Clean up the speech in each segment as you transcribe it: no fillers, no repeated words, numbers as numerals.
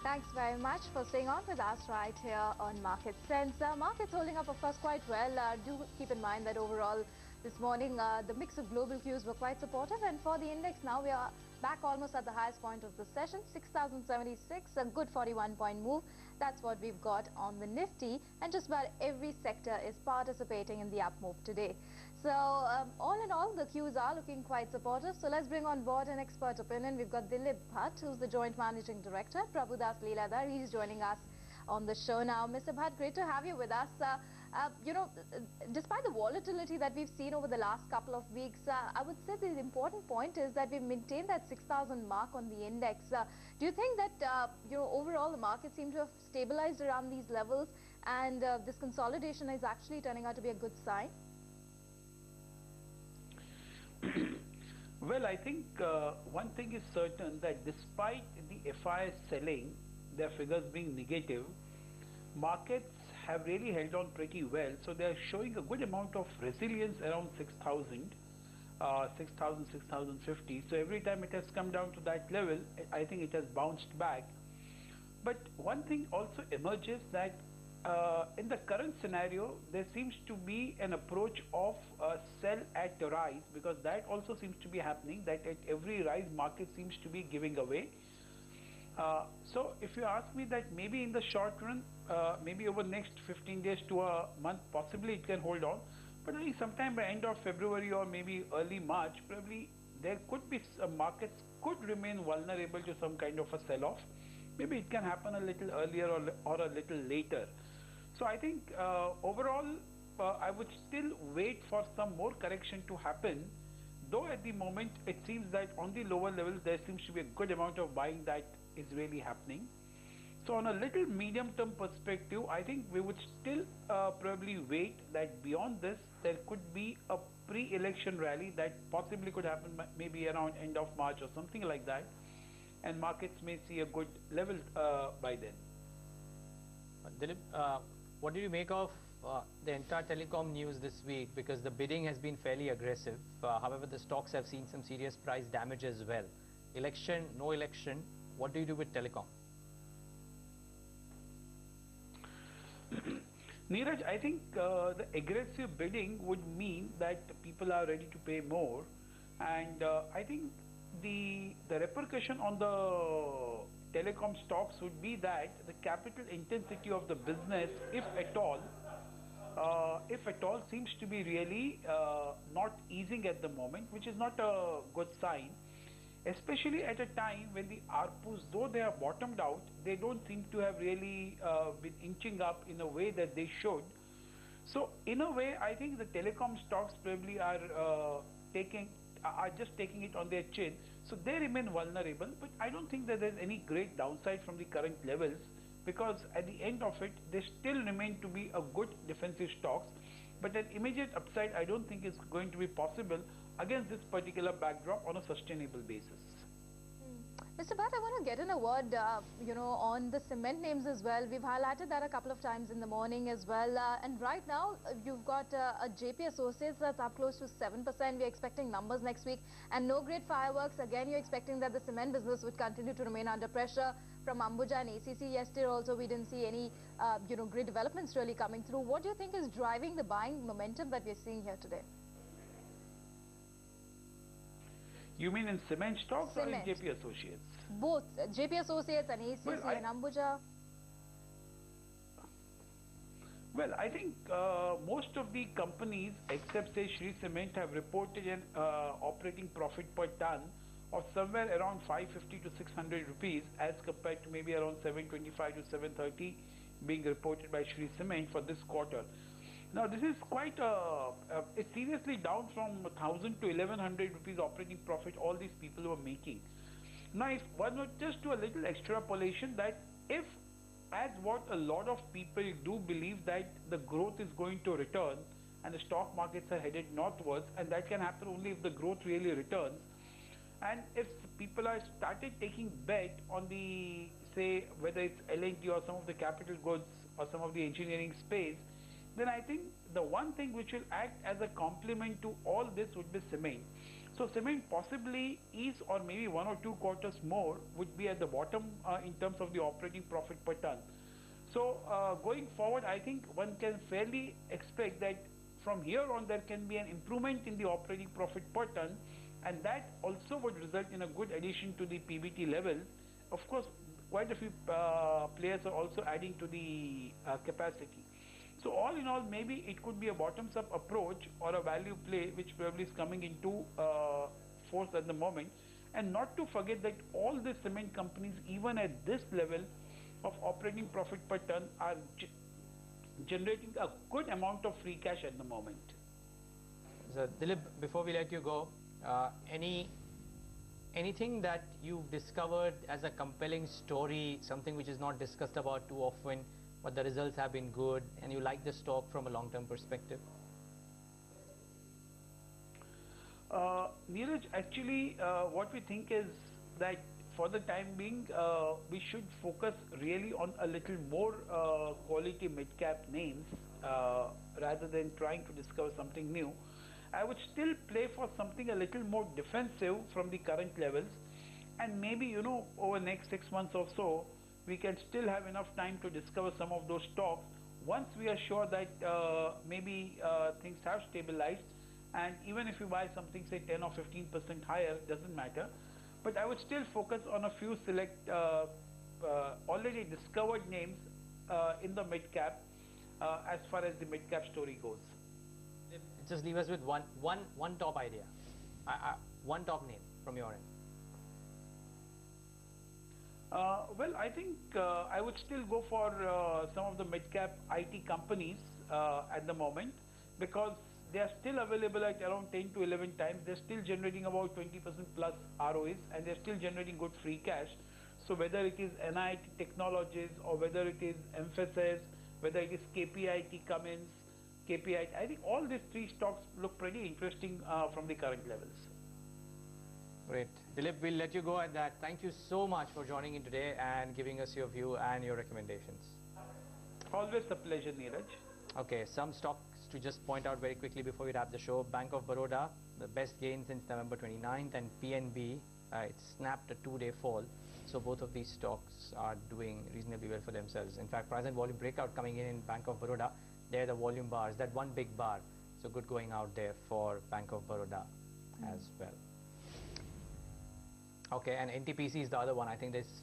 Thanks very much for staying on with us right here on Market Sense. Markets holding up, of course, quite well. Do keep in mind that overall this morning the mix of global cues were quite supportive, and for the index now we are back almost at the highest point of the session, 6,076, a good 41-point move. That's what we've got on the Nifty, and just about every sector is participating in the up move today. So all in all, the cues are looking quite supportive. So let's bring on board an expert opinion. We've got Dilip Bhat, who's the Joint Managing Director, Prabhudas Lilladher. He's joining us on the show now. Mr. Bhat, great to have you with us. Despite the volatility that we've seen over the last couple of weeks, I would say the important point is that we've maintained that 6,000 mark on the index. Do you think that, overall the market seems to have stabilized around these levels, and this consolidation is actually turning out to be a good sign? Well, I think one thing is certain, that despite the FIs selling, their figures being negative, markets have really held on pretty well. So they are showing a good amount of resilience around 6,000, 6,050. So every time it has come down to that level, I think it has bounced back. But one thing also emerges, that in the current scenario, there seems to be an approach of sell at the rise, because that also seems to be happening, that at every rise market seems to be giving away. So if you ask me, that maybe in the short run, maybe over next 15 days to a month, possibly it can hold on. But I think sometime by end of February or maybe early March, probably there could be some markets could remain vulnerable to some kind of a sell-off. Maybe it can happen a little earlier or a little later. So I think overall, I would still wait for some more correction to happen. Though at the moment, it seems that on the lower levels, there seems to be a good amount of buying that is really happening. So on a little medium-term perspective, I think we would still probably wait that beyond this, there could be a pre-election rally that possibly could happen maybe around end of March or something like that. And markets may see a good level by then. Dilip, what do you make of the entire telecom news this week? Because the bidding has been fairly aggressive. However, the stocks have seen some serious price damage as well. Election, no election, what do you do with telecom? Neeraj, I think the aggressive bidding would mean that people are ready to pay more, and I think the repercussion on the telecom stocks would be that the capital intensity of the business, if at all, seems to be really not easing at the moment, which is not a good sign, especially at a time when the ARPUs, though they have bottomed out, they don't seem to have really been inching up in a way that they should. So in a way, I think the telecom stocks probably are just taking it on their chin. So they remain vulnerable, but I don't think that there's any great downside from the current levels, because at the end of it, they still remain to be a good defensive stocks. But an immediate upside, I don't think is going to be possible against this particular backdrop on a sustainable basis. Mr. Bhat, I want to get in a word, on the cement names as well. We've highlighted that a couple of times in the morning as well. And right now, you've got a JP Associates that's up close to 7%. We're expecting numbers next week. And no great fireworks. Again, you're expecting that the cement business would continue to remain under pressure from Ambuja and ACC. Yesterday also, we didn't see any, great developments really coming through. What do you think is driving the buying momentum that we're seeing here today? You mean in cement stocks or in JP Associates? Both, JP Associates and ACC and Ambuja. Well, I think most of the companies, except say Shree Cement, have reported an operating profit per ton of somewhere around 550 to 600 rupees, as compared to maybe around 725 to 730 being reported by Shree Cement for this quarter. Now, this is quite it's seriously down from 1,000 to 1,100 rupees operating profit all these people were making. Now, if one were just do a little extrapolation, that if, as what a lot of people do believe, that the growth is going to return and the stock markets are headed northwards, and that can happen only if the growth really returns, and if people are started taking bet on the, say, whether it's L&T or some of the capital goods or some of the engineering space, then I think the one thing which will act as a complement to all this would be cement. So cement possibly is, or maybe 1 or 2 quarters more, would be at the bottom in terms of the operating profit per ton. So going forward, I think one can fairly expect that from here on there can be an improvement in the operating profit per ton, and that also would result in a good addition to the PBT level. Of course, quite a few players are also adding to the capacity. So all in all, maybe it could be a bottoms-up approach or a value play which probably is coming into force at the moment. And not to forget that all the cement companies, even at this level of operating profit per ton, are generating a good amount of free cash at the moment. So Dilip, before we let you go, anything that you've discovered as a compelling story, something which is not discussed about too often, but the results have been good, and you like the stock from a long-term perspective? Neeraj, actually, what we think is that for the time being, we should focus really on a little more quality mid-cap names rather than trying to discover something new. I would still play for something a little more defensive from the current levels, and maybe, over the next 6 months or so, we can still have enough time to discover some of those stocks once we are sure that maybe things have stabilized. And even if you buy something, say 10 or 15% higher, doesn't matter. But I would still focus on a few select already discovered names in the mid-cap as far as the mid-cap story goes. Just leave us with one top idea, one top name from your end. Well, I think I would still go for some of the mid-cap IT companies at the moment, because they are still available at around 10 to 11 times. They're still generating about 20% plus ROEs, and they're still generating good free cash. So whether it is NIT Technologies, or whether it is Emphasis, whether it is KPIT Cummins, KPIT, I think all these three stocks look pretty interesting from the current levels. Great. Dilip, we'll let you go at that. Thank you so much for joining in today and giving us your view and your recommendations. Always a pleasure, Neeraj. Okay, some stocks to just point out very quickly before we wrap the show. Bank of Baroda, the best gain since November 29th, and PNB, it snapped a 2-day fall. So both of these stocks are doing reasonably well for themselves. In fact, price and volume breakout coming in Bank of Baroda. There the volume bars, that one big bar. So good going out there for Bank of Baroda as well. Okay, and NTPC is the other one. I think there's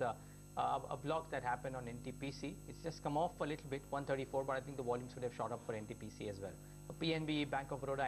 a block that happened on NTPC. It's just come off a little bit, 134, but I think the volumes would have shot up for NTPC as well. For PNB, Bank of Baroda,